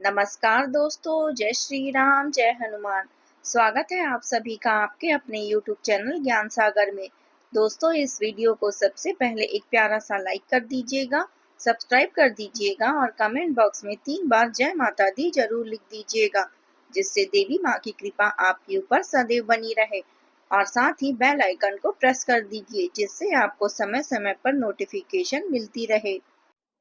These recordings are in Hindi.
नमस्कार दोस्तों, जय श्री राम, जय हनुमान। स्वागत है आप सभी का आपके अपने YouTube चैनल ज्ञान सागर में। दोस्तों, इस वीडियो को सबसे पहले एक प्यारा सा लाइक कर दीजिएगा, सब्सक्राइब कर दीजिएगा और कमेंट बॉक्स में 3 बार जय माता दी जरूर लिख दीजिएगा, जिससे देवी माँ की कृपा आपके ऊपर सदैव बनी रहे। और साथ ही बेल आइकन को प्रेस कर दीजिए, जिससे आपको समय समय पर नोटिफिकेशन मिलती रहे।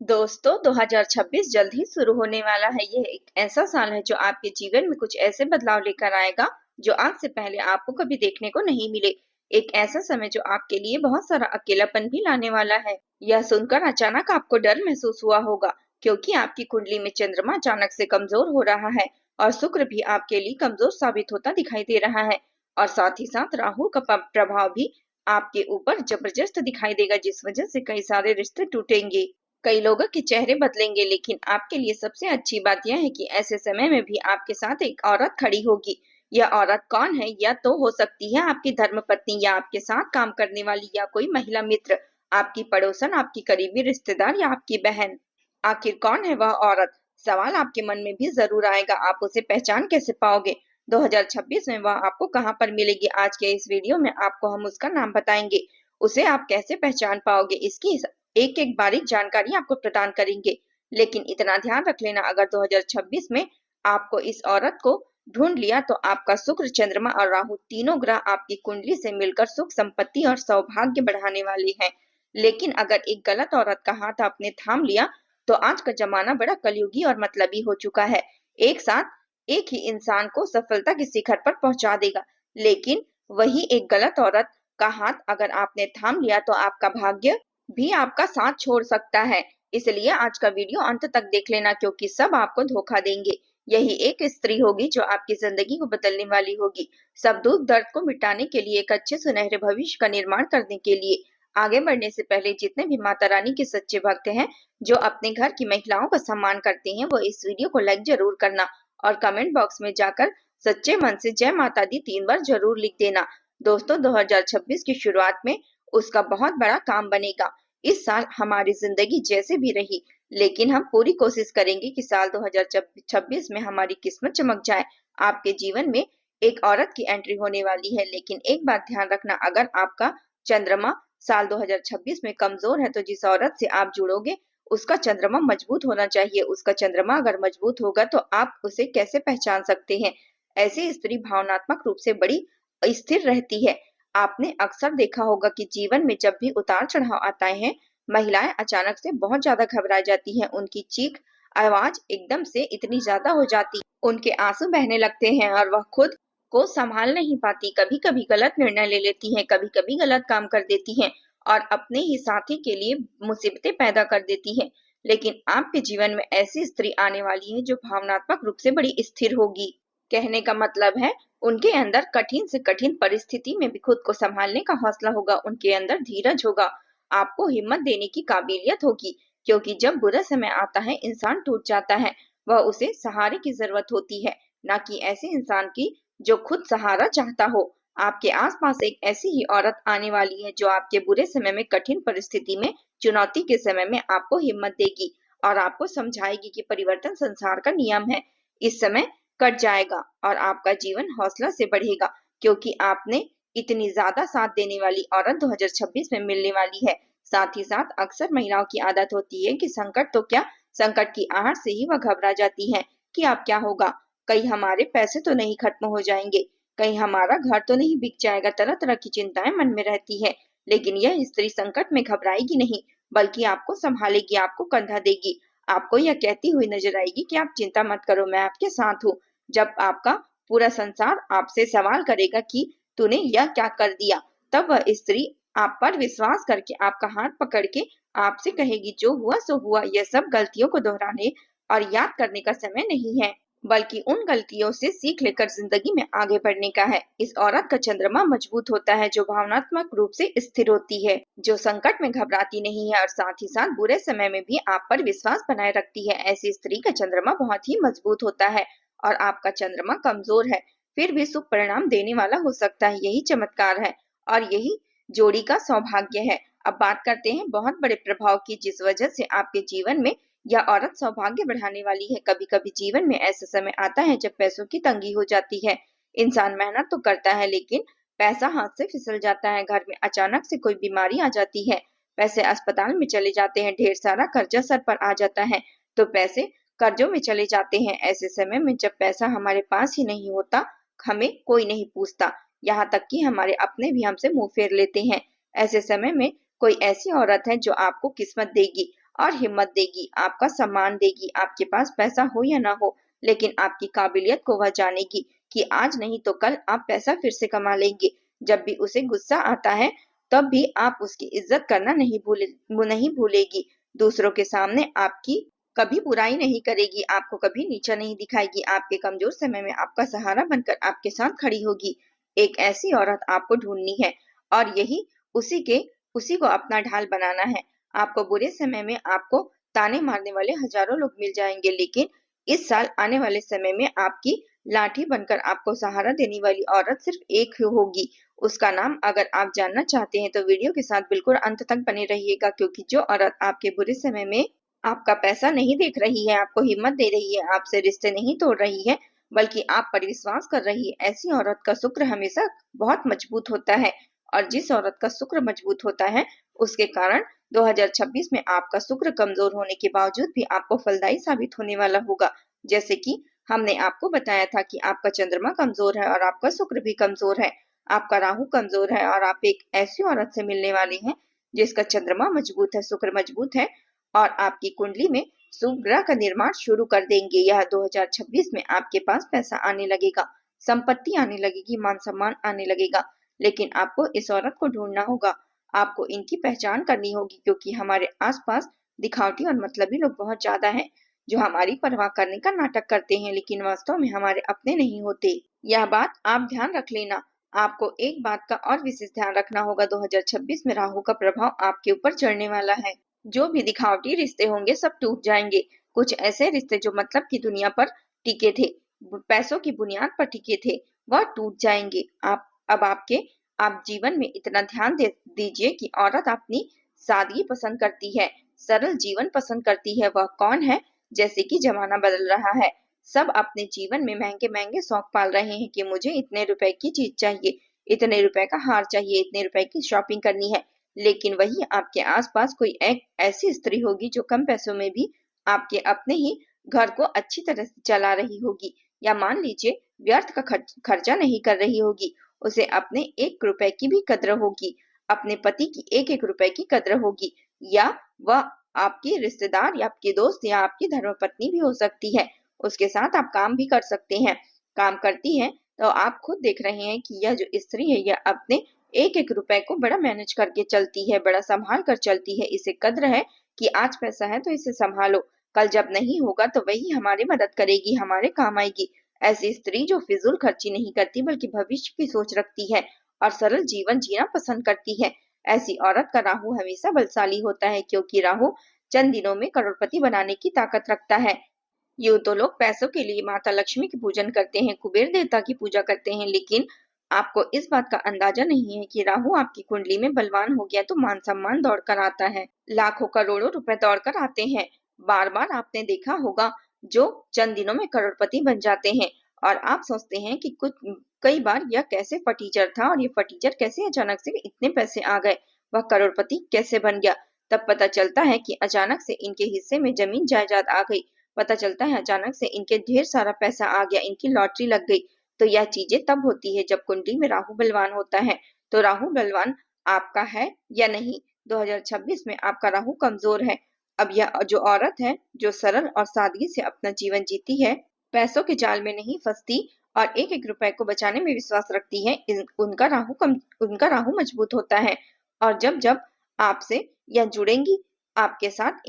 दोस्तों, 2026 जल्द ही शुरू होने वाला है। यह एक ऐसा साल है जो आपके जीवन में कुछ ऐसे बदलाव लेकर आएगा जो आज से पहले आपको कभी देखने को नहीं मिले। एक ऐसा समय जो आपके लिए बहुत सारा अकेलापन भी लाने वाला है। यह सुनकर अचानक आपको डर महसूस हुआ होगा, क्योंकि आपकी कुंडली में चंद्रमा अचानक से कमजोर हो रहा है और शुक्र भी आपके लिए कमजोर साबित होता दिखाई दे रहा है। और साथ ही साथ राहु का प्रभाव भी आपके ऊपर जबरदस्त दिखाई देगा, जिस वजह से कई सारे रिश्ते टूटेंगे। कई लोगों के चेहरे बदलेंगे, लेकिन आपके लिए सबसे अच्छी बात यह है कि ऐसे समय में भी आपके साथ एक औरत खड़ी होगी। यह औरत कौन है? यह तो हो सकती है आपकी धर्मपत्नी, या आपके साथ काम करने वाली, या कोई महिला मित्र, आपकी पड़ोसन, आपकी करीबी रिश्तेदार, या आपकी बहन। आखिर कौन है वह औरत? सवाल आपके मन में भी जरूर आएगा। आप उसे पहचान कैसे पाओगे? 2026 में वह आपको कहाँ पर मिलेगी? आज के इस वीडियो में आपको हम उसका नाम बताएंगे। उसे आप कैसे पहचान पाओगे, इसकी एक एक बारीक जानकारी आपको प्रदान करेंगे। लेकिन इतना ध्यान रख लेना, अगर 2026 में आपको इस औरत को ढूंढ लिया तो आपका शुक्र, चंद्रमा और राहु तीनों ग्रह आपकी कुंडली से मिलकर सुख, संपत्ति और सौभाग्य बढ़ाने वाले हैं। लेकिन अगर एक गलत औरत का हाथ आपने थाम लिया तो आज का जमाना बड़ा कलयुगी और मतलबी हो चुका है। एक साथ एक ही इंसान को सफलता के शिखर पर पहुंचा देगा, लेकिन वही एक गलत औरत का हाथ अगर आपने थाम लिया तो आपका भाग्य भी आपका साथ छोड़ सकता है। इसलिए आज का वीडियो अंत तक देख लेना, क्योंकि सब आपको धोखा देंगे। यही एक स्त्री होगी जो आपकी जिंदगी को बदलने वाली होगी। सब दुख दर्द को मिटाने के लिए, एक अच्छे सुनहरे भविष्य का निर्माण करने के लिए। आगे बढ़ने से पहले जितने भी माता रानी के सच्चे भक्त हैं, जो अपने घर की महिलाओं का सम्मान करते हैं, वो इस वीडियो को लाइक जरूर करना और कमेंट बॉक्स में जाकर सच्चे मन से जय माता दी 3 बार जरूर लिख देना। दोस्तों, 2026 की शुरुआत में उसका बहुत बड़ा काम बनेगा। इस साल हमारी जिंदगी जैसे भी रही, लेकिन हम पूरी कोशिश करेंगे कि साल 2026 में हमारी किस्मत चमक जाए। आपके जीवन में एक औरत की एंट्री होने वाली है, लेकिन एक बात ध्यान रखना, अगर आपका चंद्रमा साल 2026 में कमजोर है तो जिस औरत से आप जुड़ोगे उसका चंद्रमा मजबूत होना चाहिए। उसका चंद्रमा अगर मजबूत होगा तो आप उसे कैसे पहचान सकते हैं? ऐसी स्त्री भावनात्मक रूप से बड़ी स्थिर रहती है। आपने अक्सर देखा होगा कि जीवन में जब भी उतार चढ़ाव आता है, महिलाएं अचानक से बहुत ज्यादा घबरा जाती हैं। उनकी चीख आवाज एकदम से इतनी ज्यादा हो जाती, उनके आंसू बहने लगते हैं और वह खुद को संभाल नहीं पाती। कभी कभी गलत निर्णय ले लेती हैं, कभी कभी गलत काम कर देती हैं और अपने ही साथी के लिए मुसीबतें पैदा कर देती हैं। लेकिन आपके जीवन में ऐसी स्त्री आने वाली है जो भावनात्मक रूप से बड़ी स्थिर होगी। कहने का मतलब है, उनके अंदर कठिन से कठिन परिस्थिति में भी खुद को संभालने का हौसला होगा। उनके अंदर धीरज होगा, आपको हिम्मत देने की काबिलियत होगी, क्योंकि जब बुरा समय आता है इंसान टूट जाता है। वह उसे सहारे की जरूरत होती है, ना कि ऐसे इंसान की जो खुद सहारा चाहता हो। आपके आसपास एक ऐसी ही औरत आने वाली है जो आपके बुरे समय में, कठिन परिस्थिति में, चुनौती के समय में आपको हिम्मत देगी और आपको समझाएगी कि परिवर्तन संसार का नियम है। इस समय कट जाएगा और आपका जीवन हौसला से बढ़ेगा, क्योंकि आपने इतनी ज्यादा साथ देने वाली औरत 2026 में मिलने वाली है। साथ ही साथ अक्सर महिलाओं की आदत होती है कि संकट तो क्या, संकट की आहट से ही वह घबरा जाती है कि अब क्या होगा, कहीं हमारे पैसे तो नहीं खत्म हो जाएंगे, कहीं हमारा घर तो नहीं बिक जाएगा। तरह तरह की चिंताएं मन में रहती है। लेकिन यह स्त्री संकट में घबराएगी नहीं, बल्कि आपको संभालेगी, आपको कंधा देगी, आपको यह कहती हुई नजर आएगी कि आप चिंता मत करो, मैं आपके साथ हूँ। जब आपका पूरा संसार आपसे सवाल करेगा कि तूने यह क्या कर दिया, तब वह स्त्री आप पर विश्वास करके आपका हाथ पकड़ के आपसे कहेगी, जो हुआ सो हुआ। यह सब गलतियों को दोहराने और याद करने का समय नहीं है, बल्कि उन गलतियों से सीख लेकर जिंदगी में आगे बढ़ने का है। इस औरत का चंद्रमा मजबूत होता है, जो भावनात्मक रूप से स्थिर होती है, जो संकट में घबराती नहीं है और साथ ही साथ बुरे समय में भी आप पर विश्वास बनाए रखती है। ऐसी स्त्री का चंद्रमा बहुत ही मजबूत होता है और आपका चंद्रमा कमजोर है, फिर भी शुभ परिणाम देने वाला हो सकता है। यही चमत्कार है और यही जोड़ी का सौभाग्य है। अब बात करते हैं बहुत बड़े प्रभाव की, जिस वजह से आपके जीवन में यह औरत सौभाग्य बढ़ाने वाली है। कभी कभी जीवन में ऐसा समय आता है जब पैसों की तंगी हो जाती है। इंसान मेहनत तो करता है लेकिन पैसा हाथ से फिसल जाता है। घर में अचानक से कोई बीमारी आ जाती है, पैसे अस्पताल में चले जाते हैं, ढेर सारा कर्जा सर पर आ जाता है तो पैसे कर्जों में चले जाते हैं। ऐसे समय में जब पैसा हमारे पास ही नहीं होता, हमें कोई नहीं पूछता, यहाँ तक कि हमारे अपने भी हमसे मुंह फेर लेते हैं। ऐसे समय में कोई ऐसी औरत है जो आपको किस्मत देगी और हिम्मत देगी, आपका सम्मान देगी। आपके पास पैसा हो या ना हो, लेकिन आपकी काबिलियत को वह जानेगी कि आज नहीं तो कल आप पैसा फिर से कमा लेंगे। जब भी उसे गुस्सा आता है तब भी आप उसकी इज्जत करना नहीं भूलेगी। दूसरों के सामने आपकी कभी बुराई नहीं करेगी, आपको कभी नीचा नहीं दिखाएगी, आपके कमजोर समय में आपका सहारा बनकर आपके साथ खड़ी होगी। एक ऐसी औरत आपको ढूंढनी है और यही उसी को अपना ढाल बनाना है। आपको बुरे समय में आपको ताने मारने वाले हजारों लोग मिल जाएंगे, लेकिन इस साल आने वाले समय में आपकी लाठी बनकर आपको सहारा देने वाली औरत सिर्फ एक ही होगी। उसका नाम अगर आप जानना चाहते हैं तो वीडियो के साथ बिल्कुल अंत तक बने रहिएगा, क्योंकि जो औरत आपके बुरे समय में आपका पैसा नहीं देख रही है, आपको हिम्मत दे रही है, आपसे रिश्ते नहीं तोड़ रही है, बल्कि आप पर विश्वास कर रही है, ऐसी औरत का शुक्र हमेशा बहुत मजबूत होता है। और जिस औरत का शुक्र मजबूत होता है, उसके कारण 2026 में आपका शुक्र कमजोर होने के बावजूद भी आपको फलदायी साबित होने वाला होगा। जैसे कि हमने आपको बताया था कि आपका चंद्रमा कमजोर है और आपका शुक्र भी कमजोर है, आपका राहु कमजोर है और आप एक ऐसी औरत से मिलने वाले हैं जिसका चंद्रमा मजबूत है, शुक्र मजबूत है और आपकी कुंडली में शुभ ग्रह का निर्माण शुरू कर देंगे। यह 2026 में आपके पास पैसा आने लगेगा, संपत्ति आने लगेगी, मान सम्मान आने लगेगा। लेकिन आपको इस औरत को ढूंढना होगा, आपको इनकी पहचान करनी होगी, क्योंकि हमारे आसपास दिखावटी और मतलबी लोग बहुत ज्यादा हैं जो हमारी परवाह करने का नाटक करते हैं लेकिन वास्तव में हमारे अपने नहीं होते। यह बात आप ध्यान रख लेना। आपको एक बात का और विशेष ध्यान रखना होगा, 2026 में राहु का प्रभाव आपके ऊपर चढ़ने वाला है। जो भी दिखावटी रिश्ते होंगे सब टूट जाएंगे। कुछ ऐसे रिश्ते जो मतलब की दुनिया पर टिके थे, पैसों की बुनियाद पर टिके थे, वह टूट जाएंगे। आप जीवन में इतना ध्यान दे दीजिए कि औरत अपनी सादगी पसंद करती है, सरल जीवन पसंद करती है। वह कौन है? जैसे कि जमाना बदल रहा है, सब अपने जीवन में महंगे महंगे शौक पाल रहे हैं कि मुझे इतने रुपए की चीज चाहिए, इतने रुपए का हार चाहिए, इतने रुपए की शॉपिंग करनी है। लेकिन वही आपके आसपास कोई एक ऐसी स्त्री होगी जो कम पैसों में भी आपके अपने ही घर को अच्छी तरह से चला रही होगी, या मान लीजिए व्यर्थ का खर्चा नहीं कर रही होगी। उसे अपने 1 रुपए की भी कद्र होगी, अपने पति की एक एक रुपए की कद्र होगी, या वह आपकी रिश्तेदार या आपकी दोस्त या आपकी धर्मपत्नी भी हो सकती है। उसके साथ आप काम भी कर सकते हैं। काम करती है तो आप खुद देख रहे हैं कि यह जो स्त्री है यह अपने एक एक रुपए को बड़ा मैनेज करके चलती है, बड़ा संभाल कर चलती है। इसे कद्र है कि आज पैसा है तो इसे संभालो, कल जब नहीं होगा तो वही हमारी मदद करेगी, हमारे काम आएगी। ऐसी स्त्री जो फिजूल खर्ची नहीं करती बल्कि भविष्य की सोच रखती है और सरल जीवन जीना पसंद करती है, ऐसी औरत का राहु हमेशा बलशाली होता है, क्योंकि राहु चंद दिनों में करोड़पति बनाने की ताकत रखता है। यूं तो लोग पैसों के लिए माता लक्ष्मी की पूजन करते हैं, कुबेर देवता की पूजा करते हैं, लेकिन आपको इस बात का अंदाजा नहीं है कि राहु आपकी कुंडली में बलवान हो गया तो मान सम्मान दौड़ कर आता है, लाखों करोड़ों रुपए दौड़ कर आते हैं। बार बार आपने देखा होगा जो चंद दिनों में करोड़पति बन जाते हैं, और आप सोचते हैं कि कई बार यह कैसे फटीचर था और ये फटीचर कैसे अचानक से इतने पैसे आ गए, वह करोड़पति कैसे बन गया। तब पता चलता है कि अचानक से इनके हिस्से में जमीन जायदाद आ गई, पता चलता है अचानक से इनके ढेर सारा पैसा आ गया, इनकी लॉटरी लग गई। तो यह चीजें तब होती है जब कुंडली में राहु बलवान होता है। तो राहु बलवान आपका है या नहीं? 2026 में आपका राहु कमजोर है। अब यह जो औरत है जो सरल और सादगी से अपना जीवन जीती है, पैसों के जाल में नहीं फंसती और एक एक रुपए को बचाने में विश्वास रखती है, उनका राहु मजबूत होता है। और जब जब आपसे यह जुड़ेंगी, आपके साथ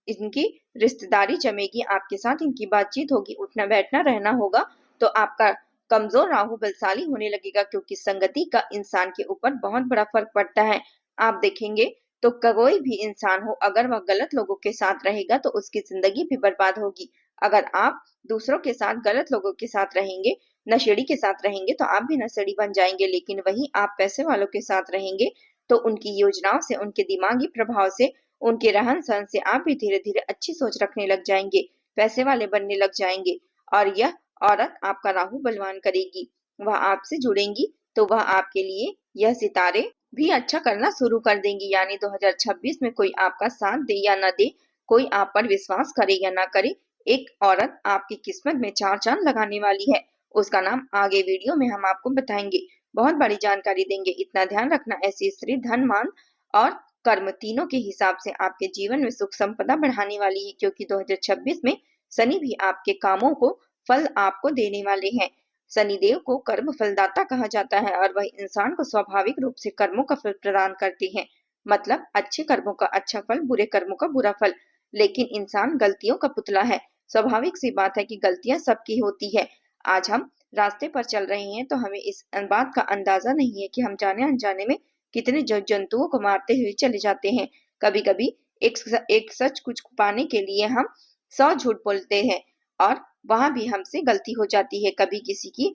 इनकी रिश्तेदारी जमेगी, आपके साथ इनकी बातचीत होगी, उठना बैठना रहना होगा, तो आपका कमजोर राहु बलशाली होने लगेगा, क्योंकि संगति का इंसान के ऊपर बहुत बड़ा फर्क पड़ता है। आप देखेंगे तो कोई भी इंसान हो, अगर वह गलत लोगों के साथ रहेगा तो उसकी जिंदगी भी बर्बाद होगी। अगर आप दूसरों के साथ गलत लोगों के साथ रहेंगे, नशेड़ी के साथ रहेंगे, तो आप भी नशेड़ी बन जाएंगे। लेकिन वही आप पैसे वालों के साथ रहेंगे तो उनकी योजनाओं से, उनके दिमागी प्रभाव से, उनके रहन सहन से आप भी धीरे धीरे अच्छी सोच रखने लग जाएंगे, पैसे वाले बनने लग जाएंगे। और यह औरत आपका राहु बलवान करेगी, वह आपसे जुड़ेंगी तो वह आपके लिए यह सितारे भी अच्छा करना शुरू कर देंगी। यानी 2026 में कोई आपका साथ दे या न दे, कोई आप पर विश्वास करे या ना करे, एक औरत आपकी किस्मत में चार चांद लगाने वाली है। उसका नाम आगे वीडियो में हम आपको बताएंगे, बहुत बड़ी जानकारी देंगे। इतना ध्यान रखना, ऐसी स्त्री धन मान और कर्म तीनों के हिसाब से आपके जीवन में सुख संपदा बढ़ाने वाली है, क्योंकि 2026 में शनि भी आपके कामों को फल आपको देने वाले हैं। शनिदेव को कर्म फलदाता कहा जाता है और वह इंसान को स्वाभाविक रूप से कर्मों का फल प्रदान करते हैं। मतलब अच्छे कर्मों का अच्छा फल, बुरे कर्मों का बुरा फल। लेकिन इंसान गलतियों का पुतला है। स्वाभाविक सी बात है कि गलतियां सबकी होती है। आज हम रास्ते पर चल रहे हैं तो हमें इस बात का अंदाजा नहीं है कि हम जाने अनजाने में कितने जंतुओं को मारते हुए चले जाते हैं। कभी कभी एक सच कुछ पाने के लिए हम 100 झूठ बोलते हैं और वहां भी हमसे गलती हो जाती है। कभी किसी की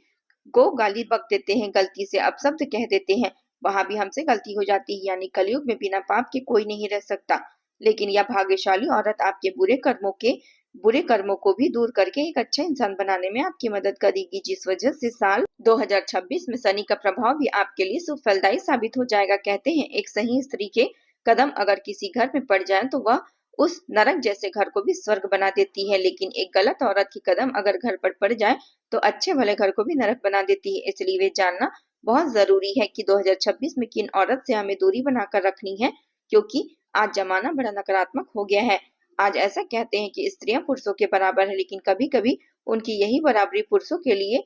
को गाली बक देते हैं, गलती से अपशब्द कह देते हैं, वहां भी हमसे गलती हो जाती है। यानी कलयुग में बिना पाप के कोई नहीं रह सकता। लेकिन यह भाग्यशाली औरत आपके बुरे कर्मों को भी दूर करके एक अच्छा इंसान बनाने में आपकी मदद करेगी, जिस वजह से साल 2026 में शनि का प्रभाव भी आपके लिए शुभ फलदायी साबित हो जाएगा। कहते हैं एक सही स्त्री के कदम अगर किसी घर में पड़ जाए तो वह उस नरक जैसे घर को भी स्वर्ग बना देती है, लेकिन एक गलत औरत की कदम अगर घर पर पड़ जाए तो अच्छे भले घर को भी नरक बना देती है। इसलिए वे जानना बहुत जरूरी है कि 2026 में किन औरत से हमें दूरी बनाकर रखनी है, क्योंकि आज जमाना बड़ा नकारात्मक हो गया है। आज ऐसा कहते हैं कि स्त्रियां पुरुषों के बराबर है, लेकिन कभी कभी उनकी यही बराबरी पुरुषों के लिए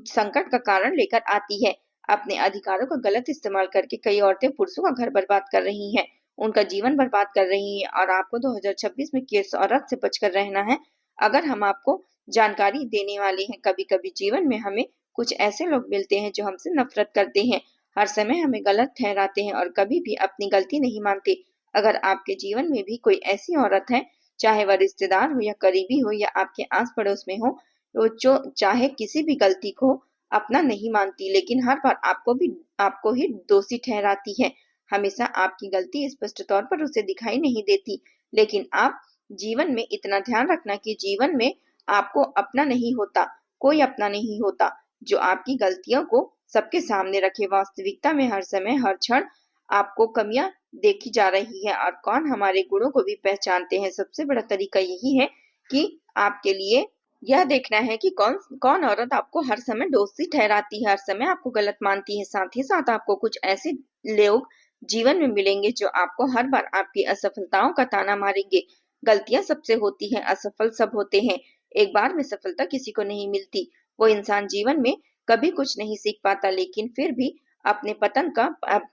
संकट का कारण लेकर आती है। अपने अधिकारों का गलत इस्तेमाल करके कई औरतें पुरुषों का घर बर्बाद कर रही हैं, उनका जीवन बर्बाद कर रही हैं। और आपको 2026 में किस औरत से बचकर रहना है, अगर हम आपको जानकारी देने वाले हैं। कभी कभी जीवन में हमें कुछ ऐसे लोग मिलते हैं जो हमसे नफरत करते हैं, हर समय हमें गलत ठहराते हैं और कभी भी अपनी गलती नहीं मानते। अगर आपके जीवन में भी कोई ऐसी औरत है, चाहे वह रिश्तेदार हो या करीबी हो या आपके आस पड़ोस में हो, तो जो चाहे किसी भी गलती को अपना नहीं मानती, लेकिन हर बार आपको ही दोषी ठहराती है, हमेशा आपकी गलती स्पष्ट तौर पर उसे दिखाई नहीं देती। लेकिन आप जीवन में इतना ध्यान रखना कि जीवन में आपको अपना नहीं होता, कोई अपना नहीं होता जो आपकी गलतियों को सबके सामने रखे। वास्तविकता में हर समय हर क्षण आपको कमियां देखी जा रही है और कौन हमारे गुणों को भी पहचानते हैं। सबसे बड़ा तरीका यही है कि आपके लिए यह देखना है कि कौन कौन औरत आपको हर समय दोषी ठहराती है, हर समय आपको गलत मानती है। साथ ही साथ आपको कुछ ऐसे लोग जीवन में मिलेंगे जो आपको हर बार आपकी असफलताओं का ताना मारेंगे। गलतियां सबसे होती हैं, असफल सब होते हैं। एक बार में सफलता किसी को नहीं मिलती। वो इंसान जीवन में कभी कुछ नहीं सीख पाता, लेकिन फिर भी अपने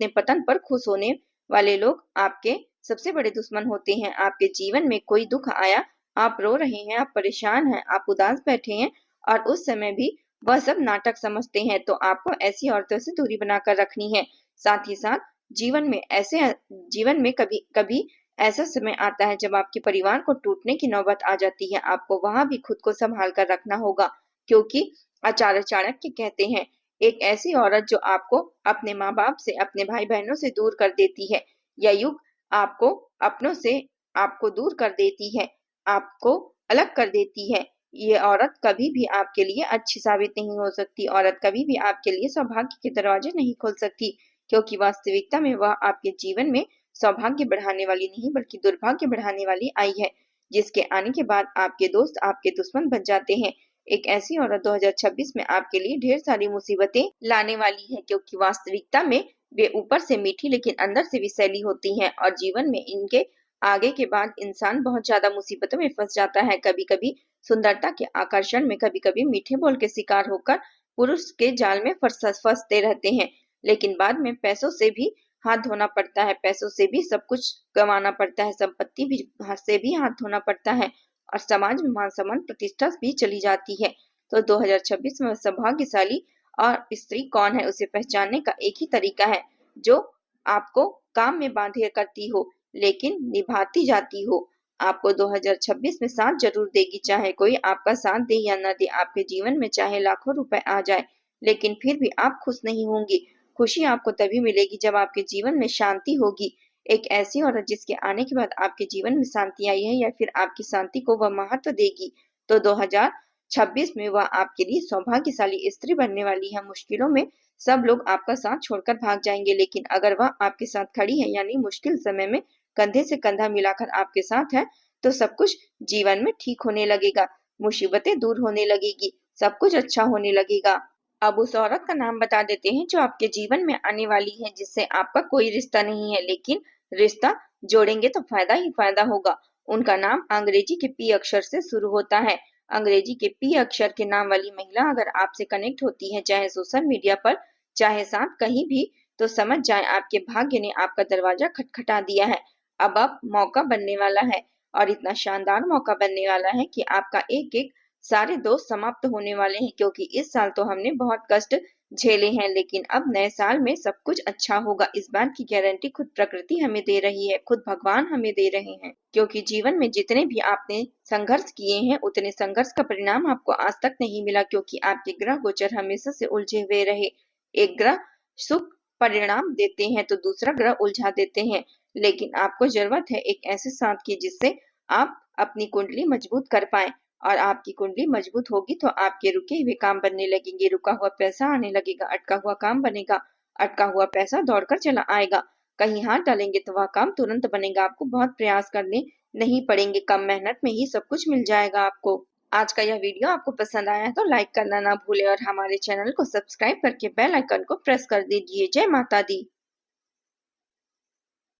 पतन पर खुश होने वाले लोग आपके सबसे बड़े दुश्मन होते हैं। आपके जीवन में कोई दुख आया, आप रो रहे हैं, आप परेशान हैं, आप उदास बैठे हैं और उस समय भी वह सब नाटक समझते हैं, तो आपको ऐसी औरतों से दूरी बनाकर रखनी है। साथ ही साथ जीवन में कभी कभी ऐसा समय आता है जब आपके परिवार को टूटने की नौबत आ जाती है। आपको वहां भी खुद को संभाल कर रखना होगा, क्योंकि आचार्य चाणक्य कहते हैं एक ऐसी औरत जो आपको अपने माँ बाप से, अपने भाई बहनों से दूर कर देती है, यह युग आपको अपनों से आपको दूर कर देती है, आपको अलग कर देती है। ये औरत कभी भी आपके लिए अच्छी साबित नहीं हो सकती। औरत कभी भी आपके लिए सौभाग्य के दरवाजे नहीं खोल सकती, क्योंकि वास्तविकता में वह आपके जीवन में सौभाग्य बढ़ाने वाली नहीं बल्कि दुर्भाग्य बढ़ाने वाली आई है, जिसके आने के बाद आपके दोस्त आपके दुश्मन बन जाते हैं। एक ऐसी औरत 2026 में आपके लिए ढेर सारी मुसीबतें लाने वाली है, क्योंकि वास्तविकता में वे ऊपर से मीठी लेकिन अंदर से विषैली होती हैं और जीवन में इनके आगे के बाद इंसान बहुत ज्यादा मुसीबतों में फंस जाता है। कभी कभी सुंदरता के आकर्षण में, कभी कभी मीठे बोल के शिकार होकर पुरुष के जाल में फंसते रहते हैं, लेकिन बाद में पैसों से भी हाथ धोना पड़ता है, पैसों से भी सब कुछ गंवाना पड़ता है, संपत्ति भी से भी हाथ धोना पड़ता है और समाज में मान सम्मान प्रतिष्ठा भी चली जाती है। तो 2026 में सौभाग्यशाली और स्त्री कौन है, उसे पहचानने का एक ही तरीका है, जो आपको काम में बांधे करती हो लेकिन निभाती जाती हो। आपको 2026 में साथ जरूर देगी, चाहे कोई आपका साथ दे या न दे। आपके जीवन में चाहे लाखों रुपए आ जाए, लेकिन फिर भी आप खुश नहीं होंगी। खुशी आपको तभी मिलेगी जब आपके जीवन में शांति होगी। एक ऐसी औरत जिसके आने के बाद आपके जीवन में शांति आई है या फिर आपकी शांति को वह महत्व देगी, तो 2026 में वह आपके लिए सौभाग्यशाली स्त्री बनने वाली है। मुश्किलों में सब लोग आपका साथ छोड़कर भाग जाएंगे, लेकिन अगर वह आपके साथ खड़ी है यानी मुश्किल समय में कंधे से कंधा मिलाकर आपके साथ है, तो सब कुछ जीवन में ठीक होने लगेगा, मुसीबतें दूर होने लगेगी, सब कुछ अच्छा होने लगेगा। अब उस औरत का नाम बता देते हैं जो आपके जीवन में आने वाली है, जिससे आपका कोई रिश्ता नहीं है, लेकिन रिश्ता जोड़ेंगे तो फायदा ही फायदा होगा। उनका नाम अंग्रेजी के पी अक्षर से शुरू होता है। अंग्रेजी के पी अक्षर के नाम वाली महिला अगर आपसे कनेक्ट होती है, चाहे सोशल मीडिया पर, चाहे साथ कहीं भी, तो समझ जाए आपके भाग्य ने आपका दरवाजा खटखटा दिया है। अब मौका बनने वाला है, और इतना शानदार मौका बनने वाला है कि आपका एक एक सारे दोस्त समाप्त होने वाले हैं, क्योंकि इस साल तो हमने बहुत कष्ट झेले हैं, लेकिन अब नए साल में सब कुछ अच्छा होगा। इस बात की गारंटी खुद प्रकृति हमें दे रही है, खुद भगवान हमें दे रहे हैं, क्योंकि जीवन में जितने भी आपने संघर्ष किए हैं उतने संघर्ष का परिणाम आपको आज तक नहीं मिला, क्योंकि आपके ग्रह गोचर हमेशा से उलझे हुए रहे। एक ग्रह शुभ परिणाम देते हैं तो दूसरा ग्रह उलझा देते हैं, लेकिन आपको जरूरत है एक ऐसे साथ की जिससे आप अपनी कुंडली मजबूत कर पाए, और आपकी कुंडली मजबूत होगी तो आपके रुके हुए काम बनने लगेंगे, रुका हुआ पैसा आने लगेगा, अटका हुआ काम बनेगा, अटका हुआ पैसा दौड़कर चला आएगा। कहीं हाथ डालेंगे तो वह काम तुरंत बनेगा, आपको बहुत प्रयास करने नहीं पड़ेंगे, कम मेहनत में ही सब कुछ मिल जाएगा आपको। आज का यह वीडियो आपको पसंद आया है तो लाइक करना ना भूले और हमारे चैनल को सब्सक्राइब करके बेल आइकन को प्रेस कर दीजिए। जय माता दी।